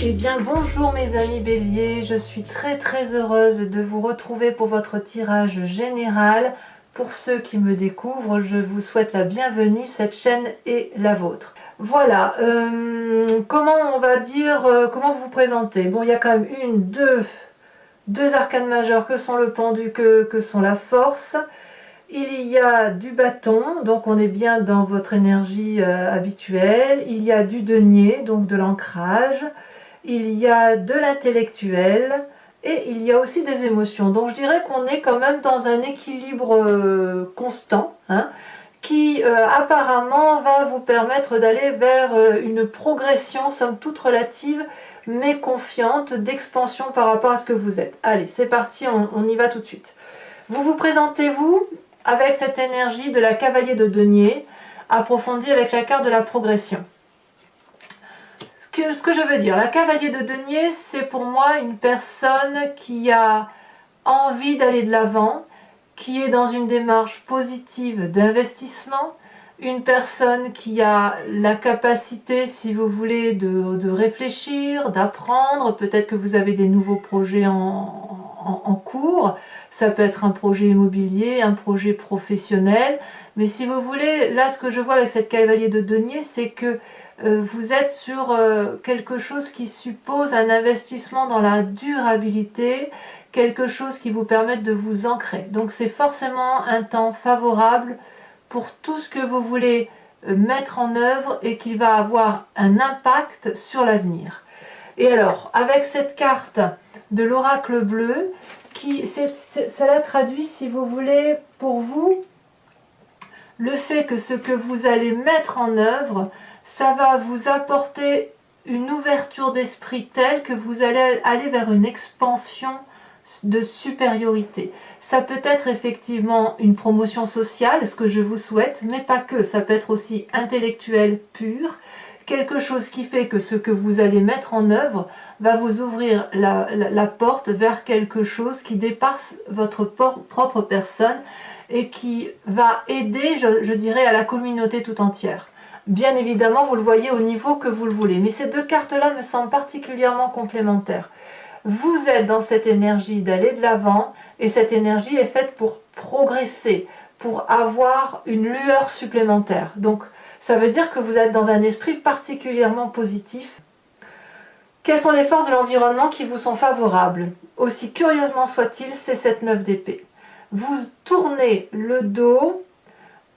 Eh bien bonjour mes amis Bélier, je suis très heureuse de vous retrouver pour votre tirage général. Pour ceux qui me découvrent, je vous souhaite la bienvenue, cette chaîne est la vôtre. Voilà, comment on va dire, comment vous présenter? Bon, il y a quand même deux arcanes majeures que sont le pendu, que sont la force. Il y a du bâton, donc on est bien dans votre énergie habituelle. Il y a du denier, donc de l'ancrage. Il y a de l'intellectuel et il y a aussi des émotions. Donc je dirais qu'on est quand même dans un équilibre constant, hein, qui apparemment va vous permettre d'aller vers une progression, somme toute relative, mais confiante, d'expansion par rapport à ce que vous êtes. Allez, c'est parti, on y va tout de suite. Vous présentez-vous avec cette énergie de la cavalier de denier, approfondie avec la carte de la progression. Ce que je veux dire, la cavalier de denier, c'est pour moi une personne qui a envie d'aller de l'avant, qui est dans une démarche positive d'investissement, une personne qui a la capacité, si vous voulez, de réfléchir, d'apprendre. Peut-être que vous avez des nouveaux projets en cours, ça peut être un projet immobilier, un projet professionnel, mais si vous voulez, là ce que je vois avec cette cavalier de denier, c'est que vous êtes sur quelque chose qui suppose un investissement dans la durabilité, quelque chose qui vous permette de vous ancrer. Donc c'est forcément un temps favorable pour tout ce que vous voulez mettre en œuvre et qui va avoir un impact sur l'avenir. Et alors, avec cette carte de l'oracle bleu, cela traduit, si vous voulez, pour vous, le fait que ce que vous allez mettre en œuvre, ça va vous apporter une ouverture d'esprit telle que vous allez aller vers une expansion de supériorité. Ça peut être effectivement une promotion sociale, ce que je vous souhaite, mais pas que. Ça peut être aussi intellectuel pur, quelque chose qui fait que ce que vous allez mettre en œuvre va vous ouvrir la porte vers quelque chose qui dépasse votre propre personne et qui va aider, je dirais, à la communauté tout entière. Bien évidemment, vous le voyez au niveau que vous le voulez, mais ces deux cartes-là me semblent particulièrement complémentaires. Vous êtes dans cette énergie d'aller de l'avant, et cette énergie est faite pour progresser, pour avoir une lueur supplémentaire. Donc, ça veut dire que vous êtes dans un esprit particulièrement positif. Quelles sont les forces de l'environnement qui vous sont favorables? Aussi curieusement soit-il, c'est cette 9 d'épée. Vous tournez le dos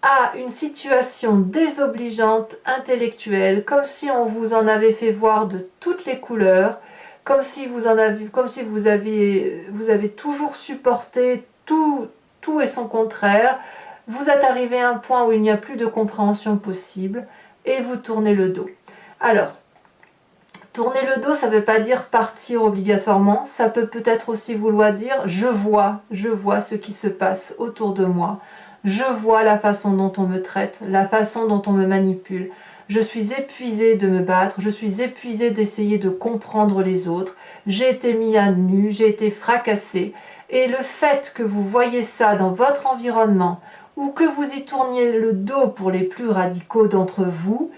à une situation désobligeante, intellectuelle, comme si on vous en avait fait voir de toutes les couleurs, comme si vous avez toujours supporté tout et son contraire. Vous êtes arrivé à un point où il n'y a plus de compréhension possible et vous tournez le dos. Alors, tourner le dos, ça ne veut pas dire partir obligatoirement, ça peut-être aussi vouloir dire je vois ce qui se passe autour de moi, je vois la façon dont on me traite, la façon dont on me manipule. Je suis épuisée de me battre, je suis épuisée d'essayer de comprendre les autres, j'ai été mis à nu, j'ai été fracassée. Et le fait que vous voyez ça dans votre environnement, ou que vous y tourniez le dos pour les plus radicaux d'entre vous,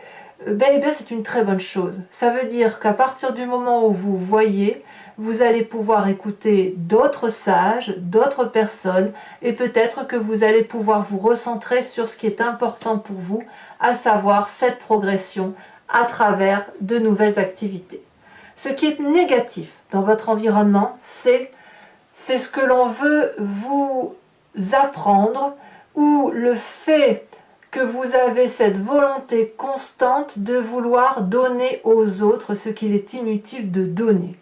c'est une très bonne chose. Ça veut dire qu'à partir du moment où vous voyez, vous allez pouvoir écouter d'autres sages, d'autres personnes, et peut-être que vous allez pouvoir vous recentrer sur ce qui est important pour vous, à savoir cette progression à travers de nouvelles activités. Ce qui est négatif dans votre environnement, c'est ce que l'on veut vous apprendre, ou le fait que vous avez cette volonté constante de vouloir donner aux autres ce qu'il est inutile de donner.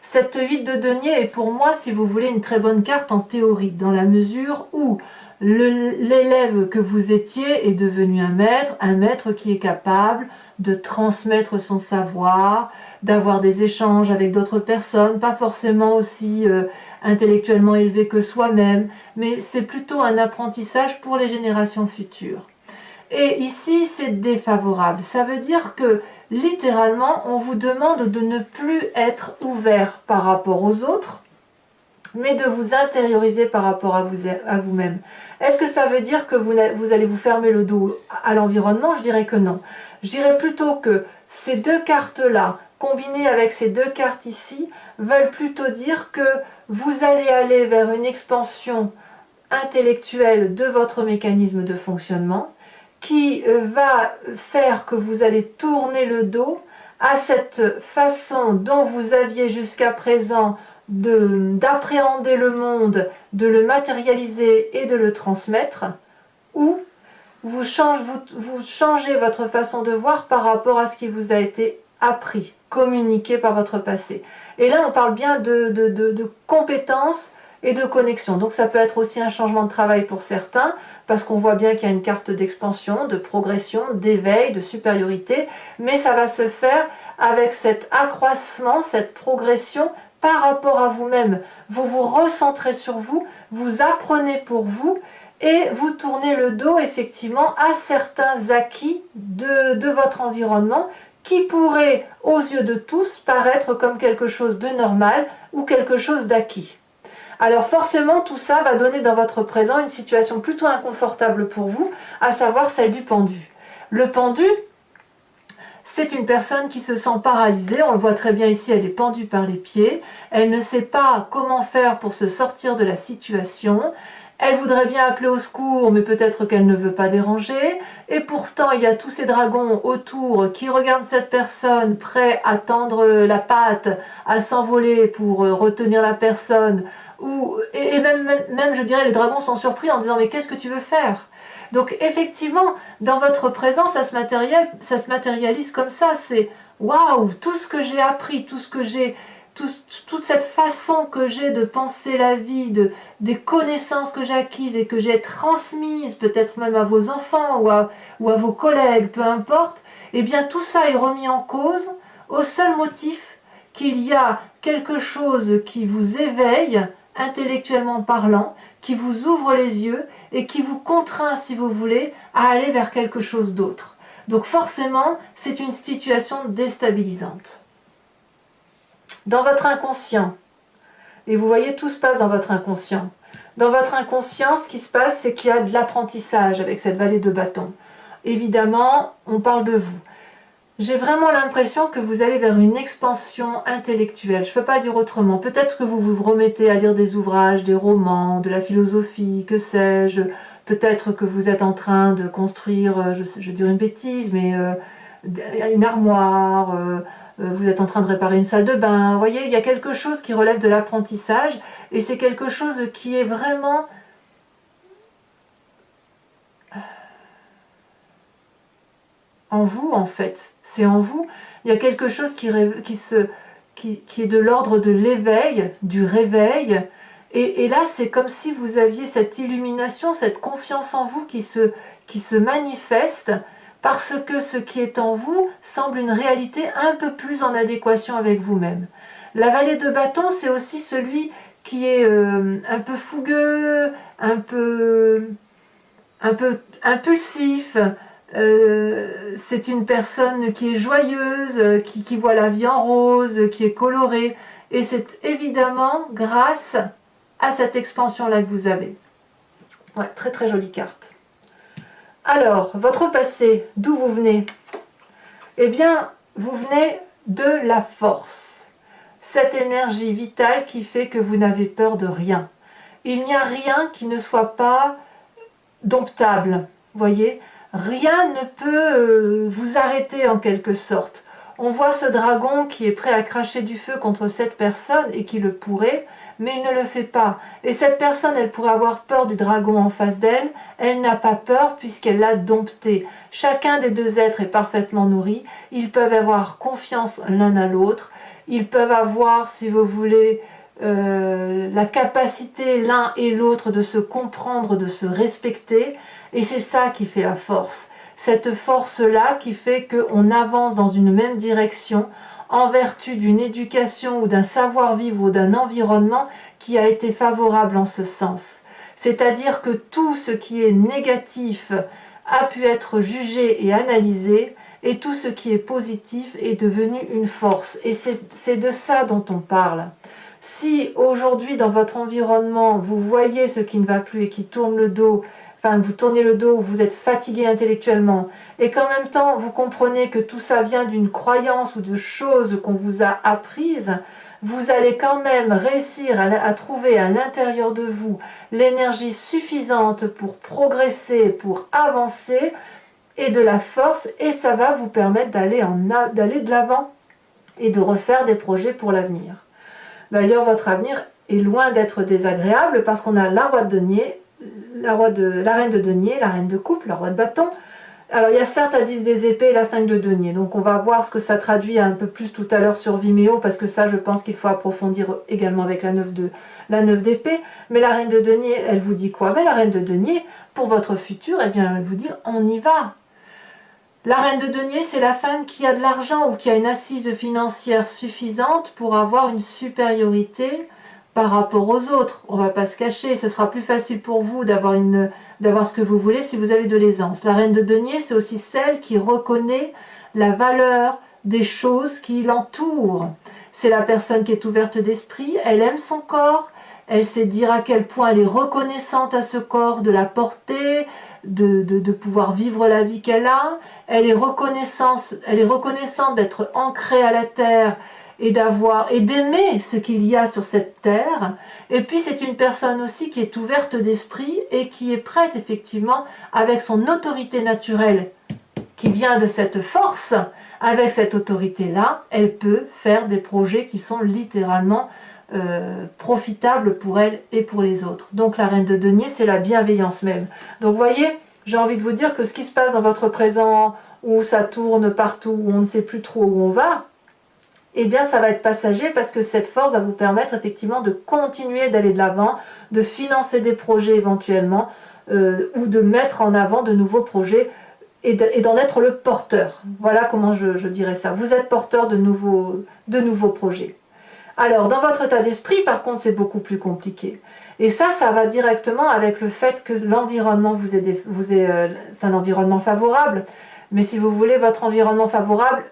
Cette 8 de denier est pour moi, si vous voulez, une très bonne carte en théorie, dans la mesure où l'élève que vous étiez est devenu un maître qui est capable de transmettre son savoir, d'avoir des échanges avec d'autres personnes, pas forcément aussi intellectuellement élevés que soi-même, mais c'est plutôt un apprentissage pour les générations futures. Et ici, c'est défavorable. Ça veut dire que, littéralement, on vous demande de ne plus être ouvert par rapport aux autres, mais de vous intérioriser par rapport à vous-même. Est-ce que ça veut dire que vous allez vous fermer le dos à l'environnement? Je dirais que non. Je dirais plutôt que ces deux cartes-là combinés avec ces deux cartes ici, veulent plutôt dire que vous allez aller vers une expansion intellectuelle de votre mécanisme de fonctionnement qui va faire que vous allez tourner le dos à cette façon dont vous aviez jusqu'à présent d'appréhender le monde, de le matérialiser et de le transmettre, ou vous changez votre façon de voir par rapport à ce qui vous a été appris, communiqué par votre passé. Et là, on parle bien de compétences et de connexion. Donc ça peut être aussi un changement de travail pour certains, parce qu'on voit bien qu'il y a une carte d'expansion, de progression, d'éveil, de supériorité, mais ça va se faire avec cet accroissement, cette progression par rapport à vous-même. Vous vous recentrez sur vous, vous apprenez pour vous, et vous tournez le dos effectivement à certains acquis de votre environnement qui pourraient, aux yeux de tous, paraître comme quelque chose de normal ou quelque chose d'acquis. Alors forcément, tout ça va donner dans votre présent une situation plutôt inconfortable pour vous, à savoir celle du pendu. Le pendu, c'est une personne qui se sent paralysée, on le voit très bien ici, elle est pendue par les pieds, elle ne sait pas comment faire pour se sortir de la situation, elle voudrait bien appeler au secours, mais peut-être qu'elle ne veut pas déranger, et pourtant il y a tous ces dragons autour qui regardent cette personne, prêts à tendre la patte, à s'envoler pour retenir la personne, et même, je dirais, les dragons sont surpris en disant « mais qu'est-ce que tu veux faire ?» Donc effectivement, dans votre présent, ça se matérialise comme ça, c'est « waouh, tout ce que j'ai appris, toute cette façon que j'ai de penser la vie, des connaissances que j'ai acquises et que j'ai transmises peut-être même à vos enfants ou à vos collègues, peu importe, eh bien tout ça est remis en cause au seul motif qu'il y a quelque chose qui vous éveille, intellectuellement parlant, qui vous ouvre les yeux et qui vous contraint, si vous voulez, à aller vers quelque chose d'autre. Donc forcément, c'est une situation déstabilisante. Dans votre inconscient, et vous voyez, tout se passe dans votre inconscient. Dans votre inconscient, ce qui se passe, c'est qu'il y a de l'apprentissage avec cette vallée de bâton. Évidemment, on parle de vous. J'ai vraiment l'impression que vous allez vers une expansion intellectuelle. Je ne peux pas dire autrement. Peut-être que vous vous remettez à lire des ouvrages, des romans, de la philosophie, que sais-je. Peut-être que vous êtes en train de construire, je dirais une bêtise, mais une armoire, vous êtes en train de réparer une salle de bain. Vous voyez, il y a quelque chose qui relève de l'apprentissage et c'est quelque chose qui est vraiment en vous, en fait. C'est en vous. Il y a quelque chose qui est de l'ordre de l'éveil, du réveil. Et là, c'est comme si vous aviez cette illumination, cette confiance en vous qui se manifeste parce que ce qui est en vous semble une réalité un peu plus en adéquation avec vous-même. La vallée de bâton, c'est aussi celui qui est un peu fougueux, un peu impulsif. C'est une personne qui est joyeuse, qui voit la vie en rose, qui est colorée. Et c'est évidemment grâce à cette expansion-là que vous avez. Ouais, très très jolie carte. Alors, votre passé, d'où vous venez? Eh bien, vous venez de la force. Cette énergie vitale qui fait que vous n'avez peur de rien. Il n'y a rien qui ne soit pas domptable, voyez? Rien ne peut vous arrêter en quelque sorte. On voit ce dragon qui est prêt à cracher du feu contre cette personne et qui le pourrait, mais il ne le fait pas. Et cette personne, elle pourrait avoir peur du dragon en face d'elle, elle n'a pas peur puisqu'elle l'a dompté. Chacun des deux êtres est parfaitement nourri, ils peuvent avoir confiance l'un à l'autre, ils peuvent avoir, si vous voulez, la capacité l'un et l'autre de se comprendre, de se respecter, et c'est ça qui fait la force. Cette force-là qui fait qu'on avance dans une même direction en vertu d'une éducation ou d'un savoir-vivre ou d'un environnement qui a été favorable en ce sens. C'est-à-dire que tout ce qui est négatif a pu être jugé et analysé, et tout ce qui est positif est devenu une force. Et c'est de ça dont on parle. Si aujourd'hui dans votre environnement vous voyez ce qui ne va plus et qui tourne le dos, enfin vous tournez le dos, vous êtes fatigué intellectuellement, et qu'en même temps vous comprenez que tout ça vient d'une croyance ou de choses qu'on vous a apprises, vous allez quand même réussir à trouver à l'intérieur de vous l'énergie suffisante pour progresser, pour avancer, et de la force, et ça va vous permettre d'aller de l'avant et de refaire des projets pour l'avenir. D'ailleurs, votre avenir est loin d'être désagréable parce qu'on a la roi de denier, la reine de denier, la reine de coupe, la roi de bâton. Alors, il y a certes la 10 des épées et la 5 de denier, donc on va voir ce que ça traduit un peu plus tout à l'heure sur Vimeo, parce que ça, je pense qu'il faut approfondir également avec la 9 d'épée. Mais la reine de denier, elle vous dit quoi? Mais la reine de denier, pour votre futur, eh bien, elle vous dit, on y va. La reine de denier, c'est la femme qui a de l'argent ou qui a une assise financière suffisante pour avoir une supériorité par rapport aux autres. On ne va pas se cacher, ce sera plus facile pour vous d'avoir ce que vous voulez si vous avez de l'aisance. La reine de denier, c'est aussi celle qui reconnaît la valeur des choses qui l'entourent. C'est la personne qui est ouverte d'esprit, elle aime son corps, elle sait dire à quel point elle est reconnaissante à ce corps, de la porter, de pouvoir vivre la vie qu'elle a. Elle est reconnaissante d'être ancrée à la terre et d'aimer ce qu'il y a sur cette terre. Et puis c'est une personne aussi qui est ouverte d'esprit et qui est prête effectivement, avec son autorité naturelle qui vient de cette force, avec cette autorité-là, elle peut faire des projets qui sont littéralement profitables pour elle et pour les autres. Donc la reine de denier, c'est la bienveillance même. Donc vous voyez, j'ai envie de vous dire que ce qui se passe dans votre présent, où ça tourne partout, où on ne sait plus trop où on va, eh bien ça va être passager, parce que cette force va vous permettre effectivement de continuer d'aller de l'avant, de financer des projets éventuellement, ou de mettre en avant de nouveaux projets et d'en être le porteur. Voilà comment je dirais ça. Vous êtes porteur de nouveaux projets. Alors, dans votre état d'esprit, par contre, c'est beaucoup plus compliqué. Et ça va directement avec le fait que l'environnement c'est un environnement favorable. Mais si vous voulez, votre environnement favorable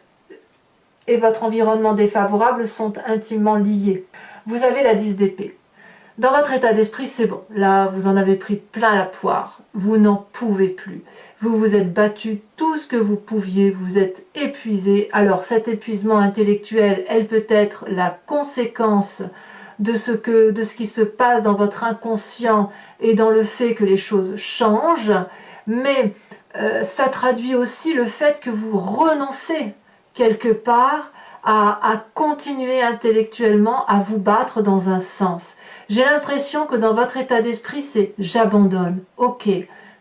et votre environnement défavorable sont intimement liés. Vous avez la 10 d'épée. Dans votre état d'esprit, c'est bon. Là, vous en avez pris plein la poire. Vous n'en pouvez plus. Vous vous êtes battu tout ce que vous pouviez. Vous êtes épuisé. Alors, cet épuisement intellectuel, elle peut être la conséquence de ce qui se passe dans votre inconscient et dans le fait que les choses changent. Mais ça traduit aussi le fait que vous renoncez quelque part à continuer intellectuellement à vous battre dans un sens. J'ai l'impression que dans votre état d'esprit, c'est « j'abandonne ». Ok,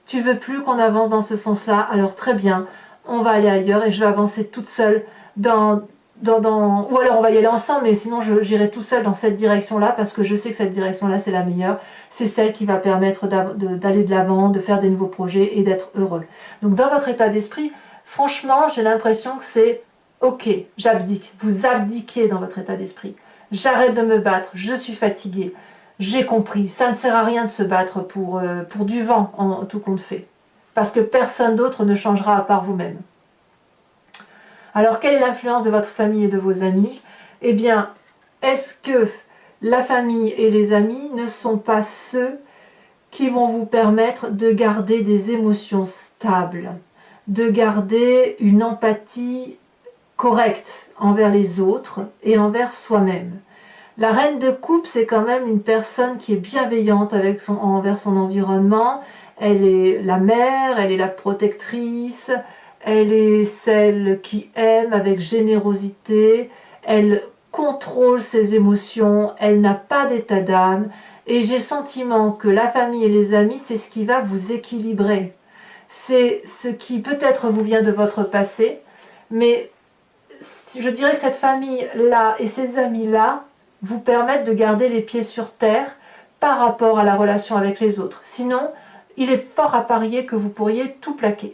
tu veux plus qu'on avance dans ce sens-là, alors très bien, on va aller ailleurs et je vais avancer toute seule ou alors on va y aller ensemble, mais sinon j'irai tout seul dans cette direction-là parce que je sais que cette direction-là, c'est la meilleure. C'est celle qui va permettre d'aller de l'avant, de faire des nouveaux projets et d'être heureux. Donc dans votre état d'esprit, franchement, j'ai l'impression que c'est « ok, j'abdique ». Vous abdiquez dans votre état d'esprit. J'arrête de me battre, je suis fatiguée. J'ai compris, ça ne sert à rien de se battre pour du vent en tout compte fait. Parce que personne d'autre ne changera à part vous-même. Alors, quelle est l'influence de votre famille et de vos amis? Eh bien, est-ce que la famille et les amis ne sont pas ceux qui vont vous permettre de garder des émotions stables, de garder une empathie correcte envers les autres et envers soi-même? La reine de coupe, c'est quand même une personne qui est bienveillante envers son environnement. Elle est la mère, elle est la protectrice, elle est celle qui aime avec générosité, elle contrôle ses émotions, elle n'a pas d'état d'âme. Et j'ai le sentiment que la famille et les amis, c'est ce qui va vous équilibrer. C'est ce qui peut-être vous vient de votre passé, mais je dirais que cette famille-là et ces amis-là vous permettent de garder les pieds sur terre par rapport à la relation avec les autres. Sinon, il est fort à parier que vous pourriez tout plaquer.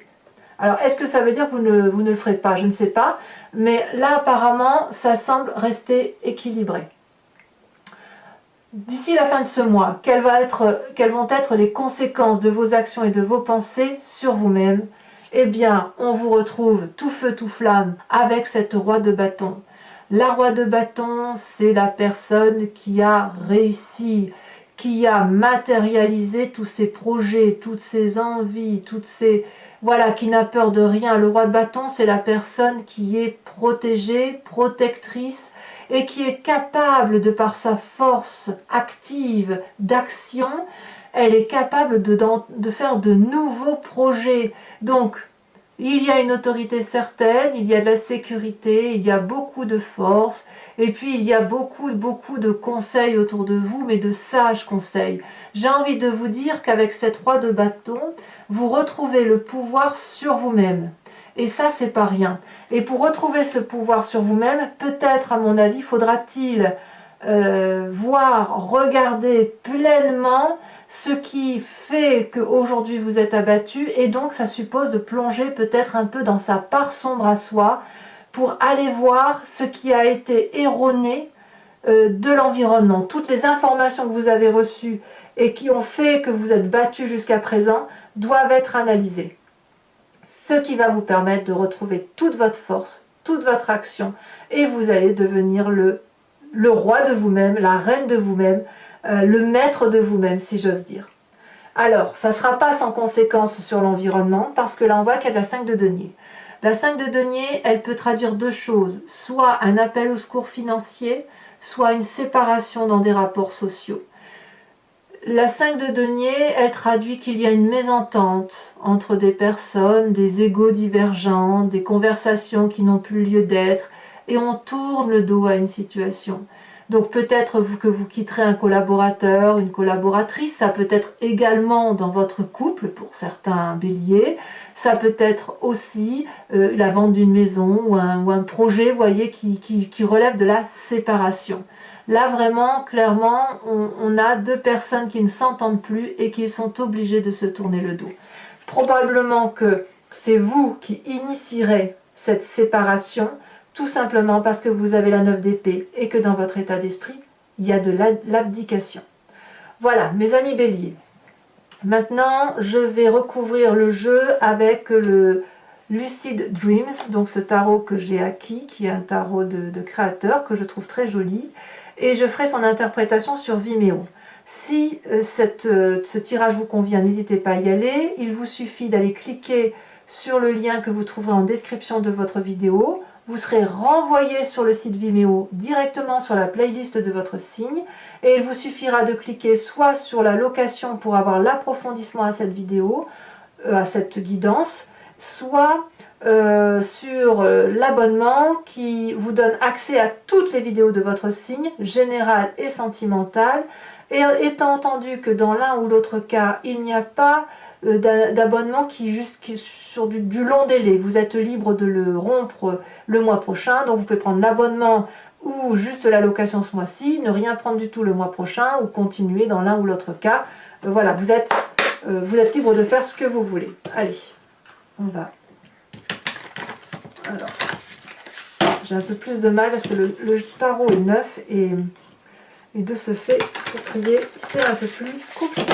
Alors, est-ce que ça veut dire que vous ne le ferez pas? Je ne sais pas. Mais là, apparemment, ça semble rester équilibré. D'ici la fin de ce mois, quelles vont être les conséquences de vos actions et de vos pensées sur vous-même? Eh bien, on vous retrouve tout feu, tout flamme avec cette roi de bâton. La roi de bâton, c'est la personne qui a réussi, qui a matérialisé tous ses projets, toutes ses envies, toutes ses... Voilà, qui n'a peur de rien. Le roi de bâton, c'est la personne qui est protégée, protectrice, et qui est capable, de par sa force active d'action, elle est capable de faire de nouveaux projets. Donc, il y a une autorité certaine, il y a de la sécurité, il y a beaucoup de force, et puis il y a beaucoup de conseils autour de vous, mais de sages conseils. J'ai envie de vous dire qu'avec cette roi de bâton, vous retrouvez le pouvoir sur vous-même. Et ça, c'est pas rien. Et pour retrouver ce pouvoir sur vous-même, peut-être, à mon avis, faudra-t-il voir, regarder pleinement ce qui fait qu'aujourd'hui vous êtes abattu, et donc ça suppose de plonger peut-être un peu dans sa part sombre à soi pour aller voir ce qui a été erroné de l'environnement. Toutes les informations que vous avez reçues et qui ont fait que vous êtes battu jusqu'à présent doivent être analysées. Ce qui va vous permettre de retrouver toute votre force, toute votre action, et vous allez devenir le roi de vous-même, la reine de vous-même, le maître de vous-même, si j'ose dire. Alors, ça ne sera pas sans conséquence sur l'environnement, parce que là, on voit qu'il y a de la 5 de denier. La 5 de denier, elle peut traduire deux choses, soit un appel au secours financier, soit une séparation dans des rapports sociaux. La 5 de denier, elle traduit qu'il y a une mésentente entre des personnes, des égos divergents, des conversations qui n'ont plus lieu d'être, et on tourne le dos à une situation. Donc peut-être que vous quitterez un collaborateur, une collaboratrice, ça peut être également dans votre couple, pour certains béliers, ça peut être aussi la vente d'une maison ou un projet, vous voyez, qui relève de la séparation. Là, vraiment, clairement, on a deux personnes qui ne s'entendent plus et qui sont obligées de se tourner le dos. Probablement que c'est vous qui initierez cette séparation, tout simplement parce que vous avez la 9 d'épée et que dans votre état d'esprit, il y a de l'abdication. Voilà, mes amis béliers. Maintenant, je vais recouvrir le jeu avec le Lucid Dreams, donc ce tarot que j'ai acquis, qui est un tarot de créateur, que je trouve très joli. Et je ferai son interprétation sur Vimeo. Si ce tirage vous convient, n'hésitez pas à y aller. Il vous suffit d'aller cliquer sur le lien que vous trouverez en description de votre vidéo. Vous serez renvoyé sur le site Vimeo directement sur la playlist de votre signe. Et il vous suffira de cliquer soit sur la location pour avoir l'approfondissement à cette vidéo, à cette guidance, soit sur l'abonnement qui vous donne accès à toutes les vidéos de votre signe, général et sentimental, et étant entendu que dans l'un ou l'autre cas, il n'y a pas d'abonnement qui sur du long délai. Vous êtes libre de le rompre le mois prochain, donc vous pouvez prendre l'abonnement ou juste la location ce mois-ci, ne rien prendre du tout le mois prochain, ou continuer dans l'un ou l'autre cas. Voilà, vous êtes libre de faire ce que vous voulez. Allez, on va... Alors, j'ai un peu plus de mal parce que le tarot est neuf et de ce fait, pour trier, c'est un peu plus compliqué.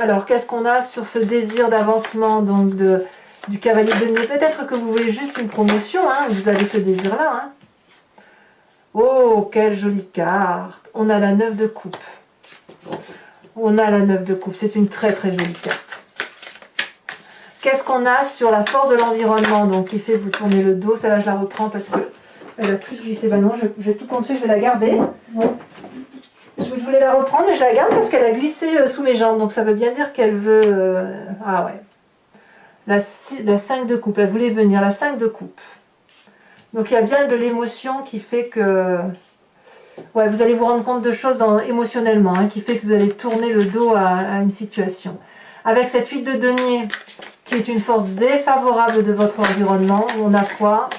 Alors, qu'est-ce qu'on a sur ce désir d'avancement donc du cavalier de nez? Peut-être que vous voulez juste une promotion, hein, vous avez ce désir-là. Hein. Oh, quelle jolie carte! On a la 9 de coupe. On a la 9 de coupe, c'est une très très jolie carte. Qu'est-ce qu'on a sur la force de l'environnement, donc qui fait vous tourner le dos? Celle-là, je la reprends parce que elle a plus glissé. Ben non, je vais tout compter, je vais la garder. Bon. Je voulais la reprendre, mais je la garde parce qu'elle a glissé sous mes jambes. Donc ça veut bien dire qu'elle veut... Ah ouais. La 5 de coupe. Elle voulait venir. La 5 de coupe. Donc il y a bien de l'émotion qui fait que... Ouais, vous allez vous rendre compte de choses émotionnellement, hein, qui fait que vous allez tourner le dos à une situation. Avec cette 8 de denier, qui est une force défavorable de votre environnement, on a quoi ?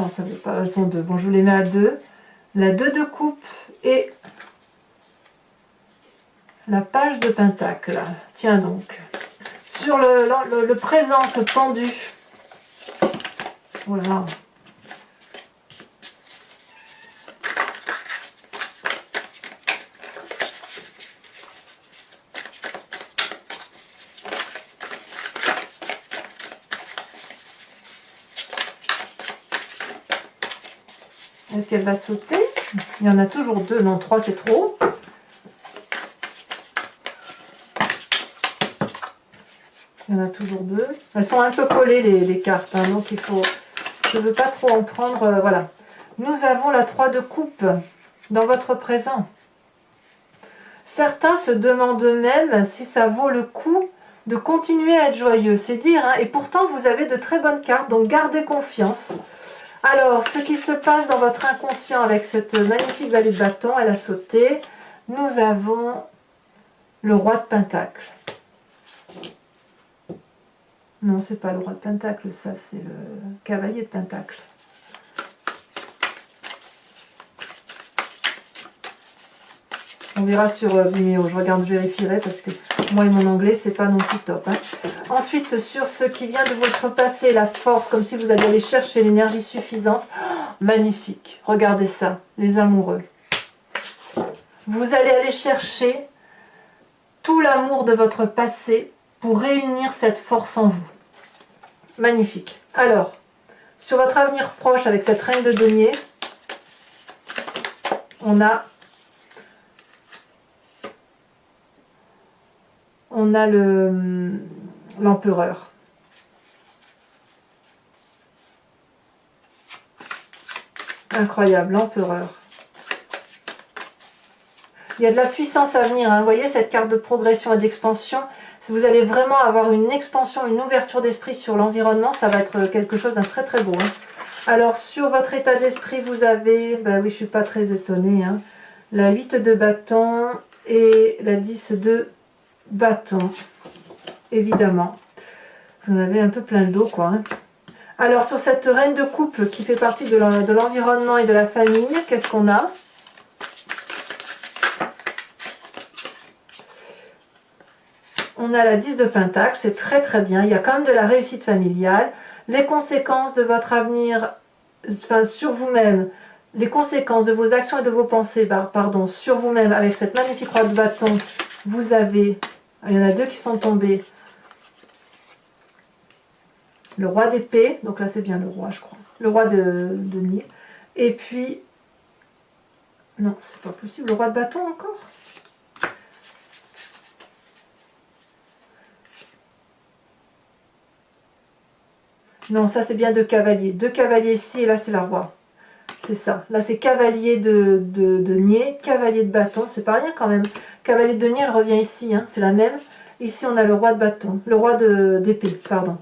Non, ça veut pas, elles sont deux. Bon, je vous les mets à deux. La 2 de coupe et la page de pentacle. Tiens donc. Sur le présence pendu. Voilà. Est-ce qu'elle va sauter? Il y en a toujours deux. Non, trois, c'est trop. Il y en a toujours deux. Elles sont un peu collées, les cartes. Hein, donc, il faut... Je ne veux pas trop en prendre. Voilà. Nous avons la 3 de coupe dans votre présent. Certains se demandent même si ça vaut le coup de continuer à être joyeux. C'est dire. Hein, et pourtant, vous avez de très bonnes cartes. Donc, gardez confiance. Alors, ce qui se passe dans votre inconscient avec cette magnifique vallée de bâton, elle a sauté. Nous avons le roi de pentacle. Non, c'est pas le roi de pentacle, ça, c'est le cavalier de pentacle. On verra sur Vimeo, je vérifierai parce que moi et mon anglais, c'est pas non plus top. Hein. Ensuite, sur ce qui vient de votre passé, la force, comme si vous alliez aller chercher l'énergie suffisante. Oh, magnifique, regardez ça, les amoureux. Vous allez aller chercher tout l'amour de votre passé pour réunir cette force en vous. Magnifique. Alors, sur votre avenir proche avec cette reine de denier, on a l'empereur. Incroyable, l'empereur. Il y a de la puissance à venir. Hein. Vous voyez cette carte de progression et d'expansion. Si vous allez vraiment avoir une expansion, une ouverture d'esprit sur l'environnement, ça va être quelque chose d'un très très beau. Hein. Alors sur votre état d'esprit, vous avez, bah oui, je suis pas très étonnée, hein, la 8 de bâton et la 10 de bâton. Évidemment. Vous en avez un peu plein le dos, quoi. Hein. Alors, sur cette reine de coupe qui fait partie de l'environnement et de la famille, qu'est-ce qu'on a? On a la 10 de pentacle, c'est très très bien. Il y a quand même de la réussite familiale. Les conséquences de votre avenir, enfin, sur vous-même, les conséquences de vos actions et de vos pensées, pardon, sur vous-même, avec cette magnifique roi de bâton, vous avez, il y en a deux qui sont tombés. Le roi d'épée, donc là c'est bien le roi je crois, le roi de denier, et puis, non c'est pas possible, le roi de bâton encore. Non ça c'est bien deux cavaliers ici et là c'est la roi, c'est ça, là c'est cavalier de denier, cavalier de bâton, c'est pas rien quand même, cavalier de denier elle revient ici, hein, c'est la même, ici on a le roi de bâton, le roi d'épée, pardon.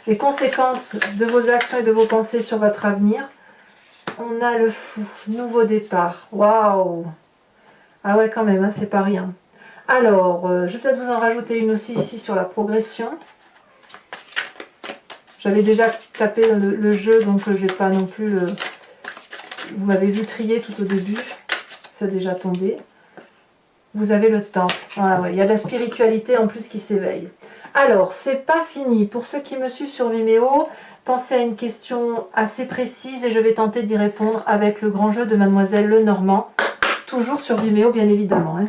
Les conséquences de vos actions et de vos pensées sur votre avenir. On a le fou, nouveau départ. Waouh! Ah ouais, quand même, hein, c'est pas rien. Alors, je vais peut-être vous en rajouter une aussi ici sur la progression. J'avais déjà tapé le jeu, donc je vais pas non plus le... Vous m'avez vu trier tout au début. C'est déjà tombé. Vous avez le temple. Ah ouais, il y a de la spiritualité en plus qui s'éveille. Alors, c'est pas fini. Pour ceux qui me suivent sur Vimeo, pensez à une question assez précise et je vais tenter d'y répondre avec le grand jeu de Mademoiselle Lenormand. Toujours sur Vimeo, bien évidemment. Hein.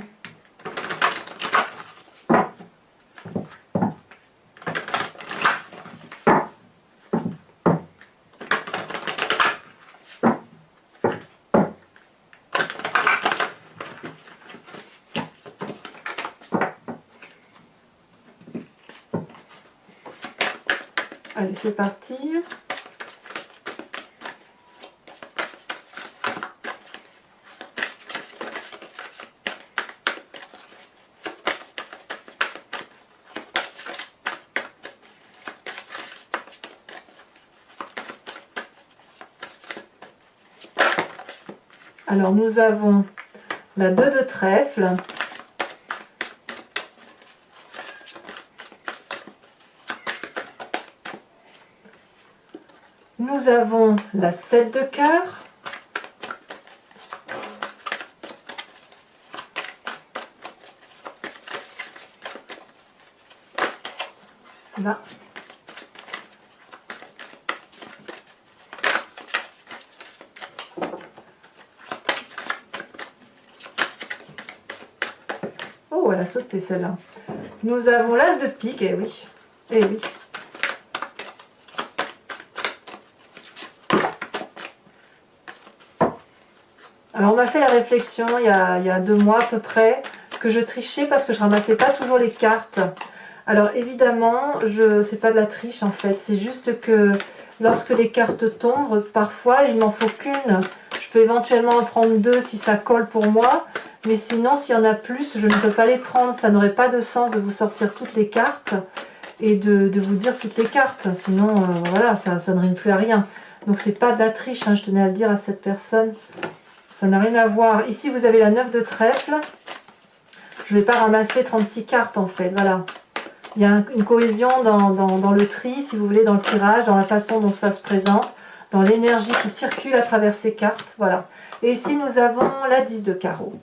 Allez, c'est parti. Alors, nous avons la 2 de trèfle. Nous avons la 7 de cœur. Là. Oh, elle a sauté celle-là. Nous avons l'as de pique, eh oui. Eh oui. Alors on m'a fait la réflexion il y a 2 mois à peu près que je trichais parce que je ramassais pas toujours les cartes. Alors évidemment, c'est pas de la triche en fait, c'est juste que lorsque les cartes tombent, parfois il m'en faut qu'une. Je peux éventuellement en prendre 2 si ça colle pour moi, mais sinon s'il y en a plus, je ne peux pas les prendre. Ça n'aurait pas de sens de vous sortir toutes les cartes et de vous dire toutes les cartes, sinon voilà, ça ne rime plus à rien. Donc c'est pas de la triche, hein, je tenais à le dire à cette personne. Ça n'a rien à voir. Ici, vous avez la 9 de trèfle. Je ne vais pas ramasser 36 cartes, en fait. Voilà. Il y a une cohésion dans le tri, si vous voulez, dans le tirage, dans la façon dont ça se présente, dans l'énergie qui circule à travers ces cartes. Voilà. Et ici, nous avons la 10 de carreau.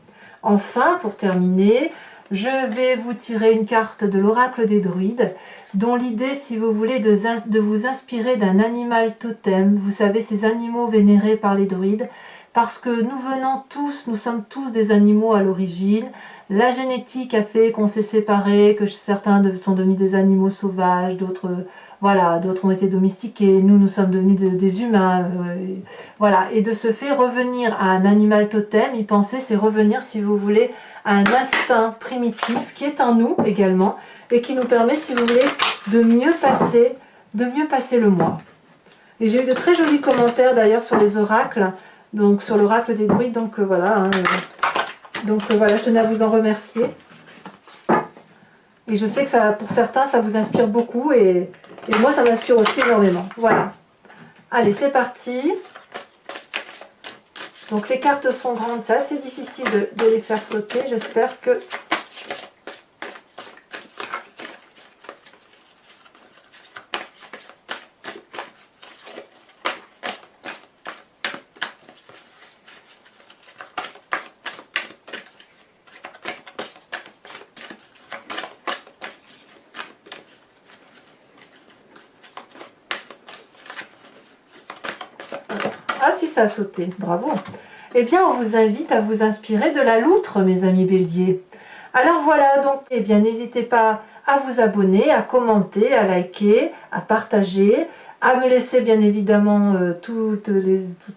Enfin, pour terminer, je vais vous tirer une carte de l'oracle des druides, dont l'idée, si vous voulez, de vous inspirer d'un animal totem. Vous savez, ces animaux vénérés par les druides. Parce que nous sommes tous des animaux à l'origine. La génétique a fait qu'on s'est séparés, que certains sont devenus des animaux sauvages, d'autres voilà, d'autres ont été domestiqués, nous sommes devenus des humains. Voilà, et de ce fait, revenir à un animal totem, y penser, c'est revenir, si vous voulez, à un instinct primitif qui est en nous également, et qui nous permet, si vous voulez, de mieux passer le mois. Et j'ai eu de très jolis commentaires d'ailleurs sur les oracles, donc sur l'oracle des druides, donc voilà. Hein, voilà, je tenais à vous en remercier. Et je sais que ça, pour certains, ça vous inspire beaucoup et moi, ça m'inspire aussi énormément. Voilà. Allez, c'est parti. Donc les cartes sont grandes, c'est assez difficile de les faire sauter. J'espère que... Ah si, ça a sauté, bravo. Eh bien, on vous invite à vous inspirer de la loutre, mes amis béliers. Alors voilà, donc, eh bien, n'hésitez pas à vous abonner, à commenter, à liker, à partager, à me laisser bien évidemment toutes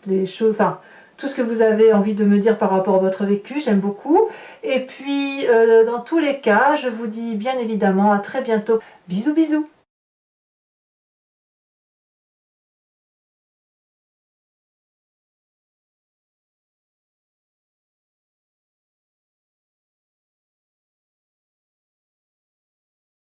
les choses, enfin, tout ce que vous avez envie de me dire par rapport à votre vécu, j'aime beaucoup. Et puis, dans tous les cas, je vous dis bien évidemment à très bientôt. Bisous, bisous.